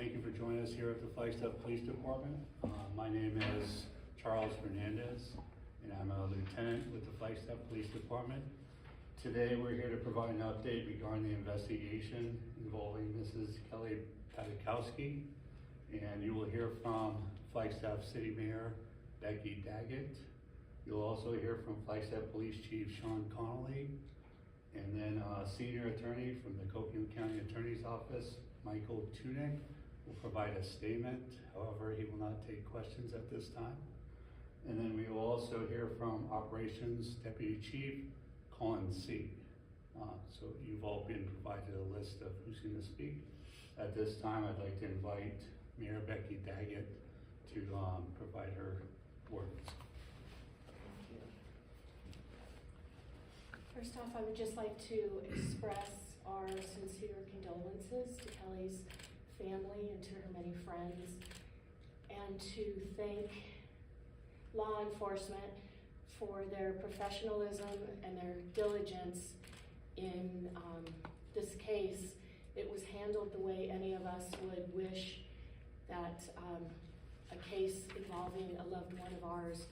Thank you for joining us here at the Flagstaff Police Department. My name is Charles Fernandez, and I'm a lieutenant with the Flagstaff Police Department. Today, we're here to provide an update regarding the investigation involving Mrs. Kelly Paduchowski, and you will hear from Flagstaff City Mayor Becky Daggett. You'll also hear from Flagstaff Police Chief Sean Connolly, and then a senior attorney from the Coconino County Attorney's Office, Michael Tunick, will provide a statement. However, he will not take questions at this time. And then we will also hear from Operations Deputy Chief Colin C. So you've all been provided a list of who's going to speak. At this time, I'd like to invite Mayor Becky Daggett to provide her words. First off, I would just like to express our sincere condolences to Kelly's family and to her many friends, and to thank law enforcement for their professionalism and their diligence in this case. It was handled the way any of us would wish that a case involving a loved one of ours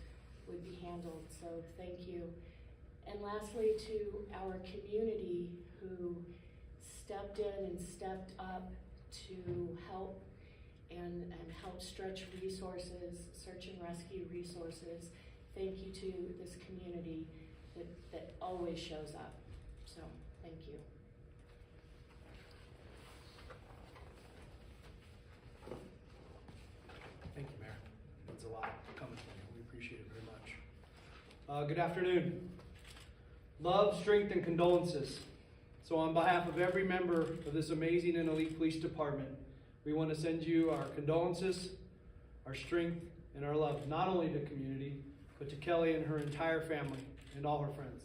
would be handled, so thank you. And lastly, to our community who stepped in and stepped up to help and help stretch resources, search and rescue resources. Thank you to this community that always shows up. So, thank you. Thank you, Mayor. It means a lot coming from you. We appreciate it very much. Good afternoon. Love, strength, and condolences. So on behalf of every member of this amazing and elite police department, we want to send you our condolences, our strength, and our love, not only to the community, but to Kelly and her entire family and all her friends.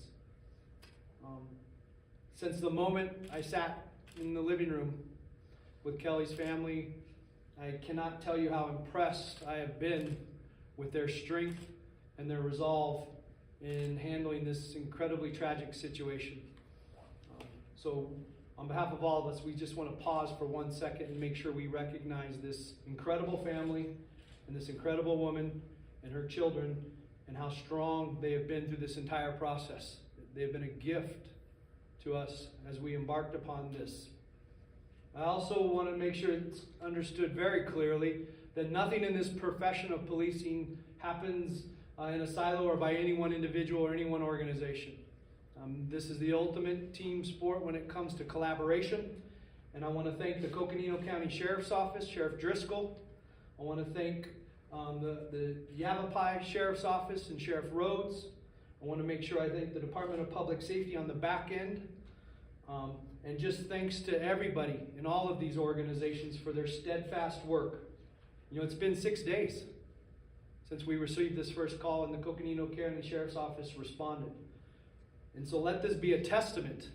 Since the moment I sat in the living room with Kelly's family, I cannot tell you how impressed I have been with their strength and their resolve in handling this incredibly tragic situation. So on behalf of all of us, we just want to pause for 1 second and make sure we recognize this incredible family and this incredible woman and her children and how strong they have been through this entire process. They have been a gift to us as we embarked upon this. I also want to make sure it's understood very clearly that nothing in this profession of policing happens in a silo or by any one individual or any one organization. This is the ultimate team sport when it comes to collaboration. And I want to thank the Coconino County Sheriff's Office, Sheriff Driscoll. I want to thank the Yavapai Sheriff's Office and Sheriff Rhodes. I want to make sure I thank the Department of Public Safety on the back end. And just thanks to everybody in all of these organizations for their steadfast work. You know, it's been 6 days since we received this first call and the Coconino County Sheriff's Office responded. And so let this be a testament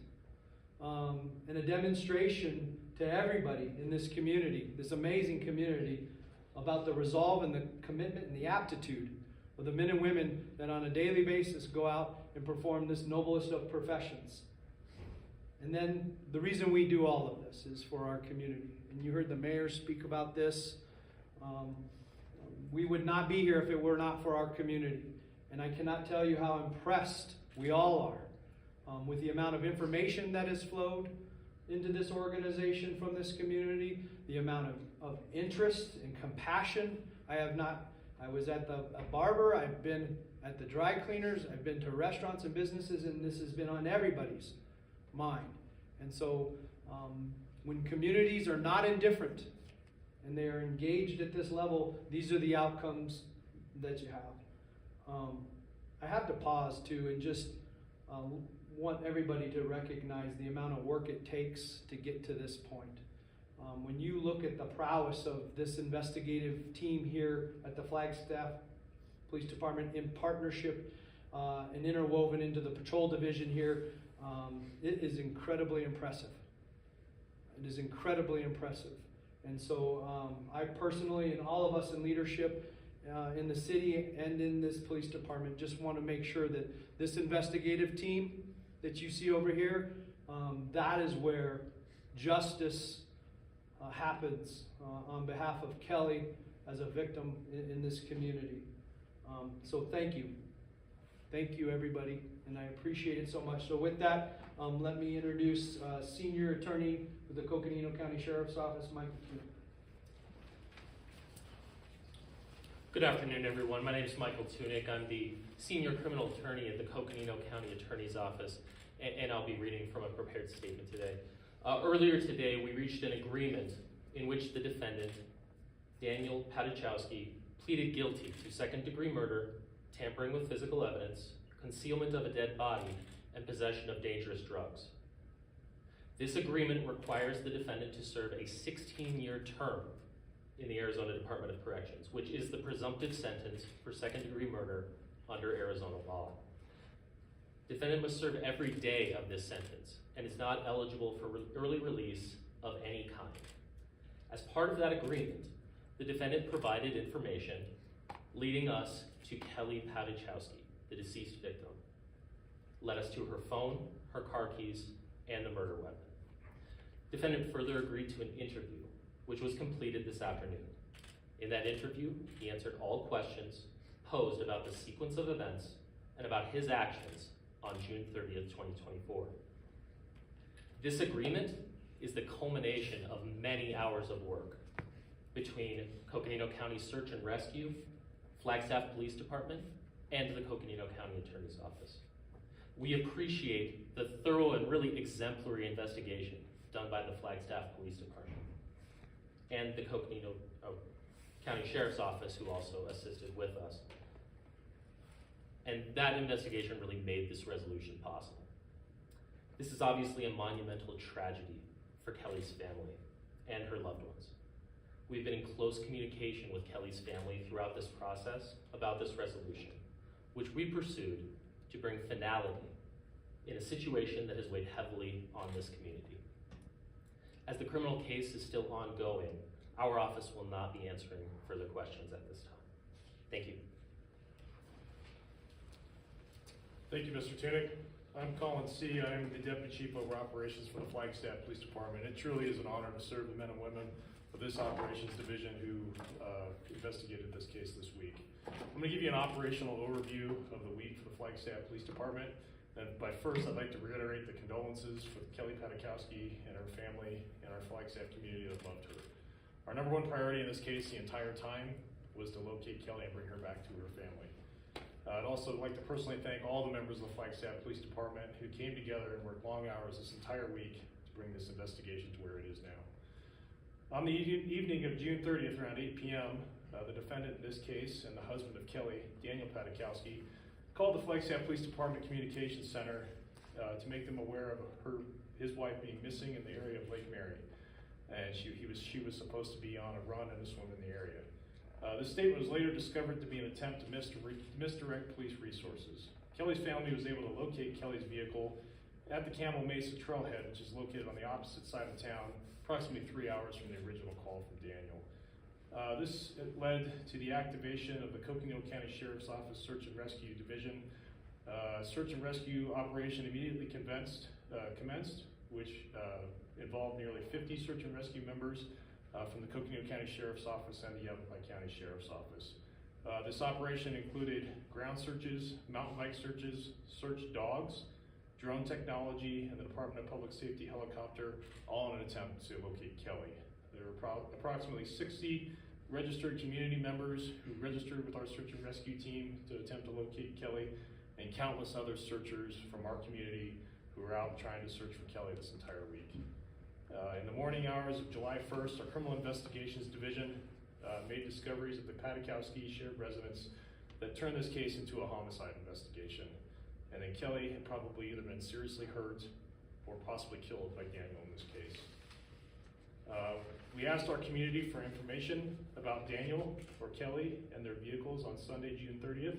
and a demonstration to everybody in this community, this amazing community, about the resolve and the commitment and the aptitude of the men and women that on a daily basis go out and perform this noblest of professions. And then the reason we do all of this is for our community. And you heard the mayor speak about this. We would not be here if it were not for our community. And I cannot tell you how impressed we all are with the amount of information that has flowed into this organization from this community, the amount of interest and compassion. I was at a barber, I've been at the dry cleaners, I've been to restaurants and businesses, and this has been on everybody's mind. And so when communities are not indifferent and they are engaged at this level, these are the outcomes that you have. I have to pause too and just want everybody to recognize the amount of work it takes to get to this point. When you look at the prowess of this investigative team here at the Flagstaff Police Department in partnership and interwoven into the patrol division here, it is incredibly impressive. It is incredibly impressive. And so I personally and all of us in leadership in the city and in this police department just want to make sure that this investigative team that you see over here, that is where justice happens on behalf of Kelly as a victim in this community. So thank you. Thank you, everybody, and I appreciate it so much. So with that, let me introduce Senior Attorney with the Coconino County Sheriff's Office, Michael Tunick. Good afternoon, everyone. My name is Michael Tunick. I'm the Senior Criminal Attorney at the Coconino County Attorney's Office, and I'll be reading from a prepared statement today. Earlier today, we reached an agreement in which the defendant, Daniel Paduchowski, pleaded guilty to second-degree murder, tampering with physical evidence, concealment of a dead body, and possession of dangerous drugs. This agreement requires the defendant to serve a 16-year term in the Arizona Department of Corrections, which is the presumptive sentence for second-degree murder under Arizona law. Defendant must serve every day of this sentence and is not eligible for early release of any kind. As part of that agreement, the defendant provided information leading us to Kelly Paduchowski, the deceased victim, led us to her phone, her car keys, and the murder weapon. Defendant further agreed to an interview, which was completed this afternoon. In that interview, he answered all questions posed about the sequence of events and about his actions on June 30th, 2024. This agreement is the culmination of many hours of work between Coconino County Search and Rescue, Flagstaff Police Department, and the Coconino County Attorney's Office. We appreciate the thorough and really exemplary investigation done by the Flagstaff Police Department and the Coconino County Sheriff's Office, who also assisted with us. And that investigation really made this resolution possible. This is obviously a monumental tragedy for Kelly's family and her loved ones. We've been in close communication with Kelly's family throughout this process about this resolution, which we pursued to bring finality in a situation that has weighed heavily on this community. As the criminal case is still ongoing, our office will not be answering further questions at this time. Thank you. Thank you, Mr. Tunick. I'm Colin C. I'm the Deputy Chief over Operations for the Flagstaff Police Department. It truly is an honor to serve the men and women of this operations division who investigated this case this week. I'm going to give you an operational overview of the week for the Flagstaff Police Department. But first, I'd like to reiterate the condolences for Kelly Paduchowski and her family and our Flagstaff community that loved her. Our number one priority in this case the entire time was to locate Kelly and bring her back to her family. I'd also like to personally thank all the members of the Flagstaff Police Department who came together and worked long hours this entire week to bring this investigation to where it is now. On the evening of June 30th, around 8 p.m., the defendant in this case and the husband of Kelly, Daniel Paduchowski, called the Flagstaff Police Department Communications Center to make them aware of his wife being missing in the area of Lake Mary. And she was supposed to be on a run and to swim in the area. This statement was later discovered to be an attempt to misdirect police resources. Kelly's family was able to locate Kelly's vehicle at the Camel Mesa Trailhead, which is located on the opposite side of town, approximately 3 hours from the original call from Daniel. This led to the activation of the Coconino County Sheriff's Office Search and Rescue Division. Search and rescue operation immediately commenced, which involved nearly 50 search and rescue members from the Coconino County Sheriff's Office and the Yavapai County Sheriff's Office. This operation included ground searches, mountain bike searches, search dogs, drone technology, and the Department of Public Safety helicopter, all in an attempt to locate Kelly. There were approximately 60 registered community members who registered with our search and rescue team to attempt to locate Kelly, and countless other searchers from our community who were out trying to search for Kelly this entire week. In the morning hours of July 1st, our Criminal Investigations Division made discoveries at the Paduchowski shared residence that turned this case into a homicide investigation. And then Kelly had probably either been seriously hurt or possibly killed by Daniel in this case. We asked our community for information about Daniel or Kelly and their vehicles on Sunday, June 30th,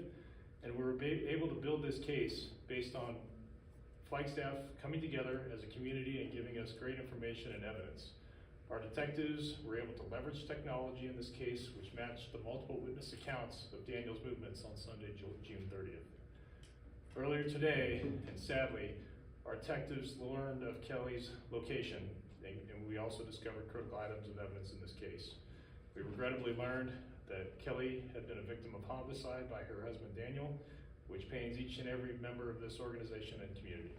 and we were able to build this case based on Flagstaff coming together as a community and giving us great information and evidence. Our detectives were able to leverage technology in this case, which matched the multiple witness accounts of Daniel's movements on Sunday, June 30th. Earlier today, and sadly, our detectives learned of Kelly's location and we also discovered critical items of evidence in this case. We regrettably learned that Kelly had been a victim of homicide by her husband Daniel, which pains each and every member of this organization and community.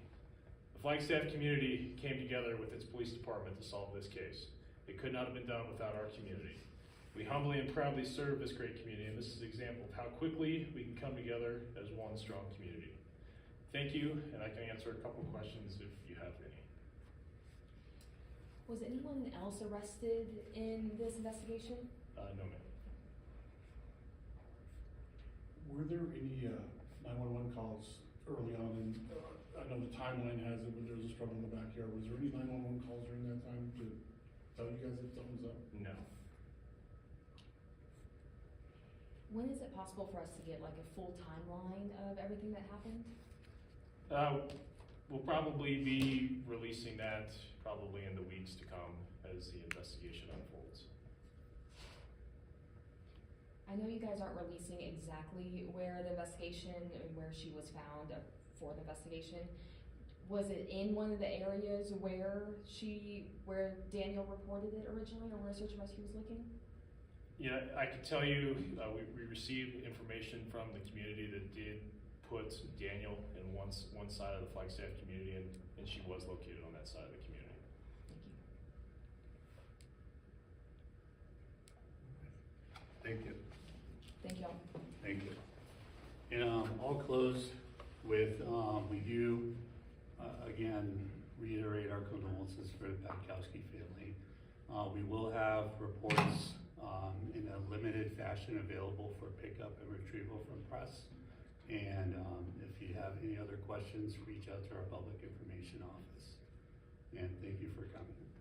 The Flagstaff community came together with its police department to solve this case. It could not have been done without our community. We humbly and proudly serve this great community, and this is an example of how quickly we can come together as one strong community. Thank you, and I can answer a couple questions if you have any. Was anyone else arrested in this investigation? No, ma'am. Were there any 911 calls early on? And I know the timeline has it, but there was a struggle in the backyard. Was there any 911 calls during that time to tell you guys that something's up? No. When is it possible for us to get like a full timeline of everything that happened? We'll probably be releasing that probably in the weeks to come as the investigation unfolds. I know you guys aren't releasing exactly where the investigation and where she was found for the investigation. Was it in one of the areas where Daniel reported it originally, or where Search and Rescue was looking? Yeah, I can tell you, we received information from the community that did put Daniel in one side of the Flagstaff community, and she was located on that side of the community. Thank you. Thank you. Thank y'all. Thank you. And I'll close with, we do, again, reiterate our condolences for the Paduchowski family. We will have reports in a limited fashion available for pickup and retrieval from press. And if you have any other questions, reach out to our public information office. And thank you for coming.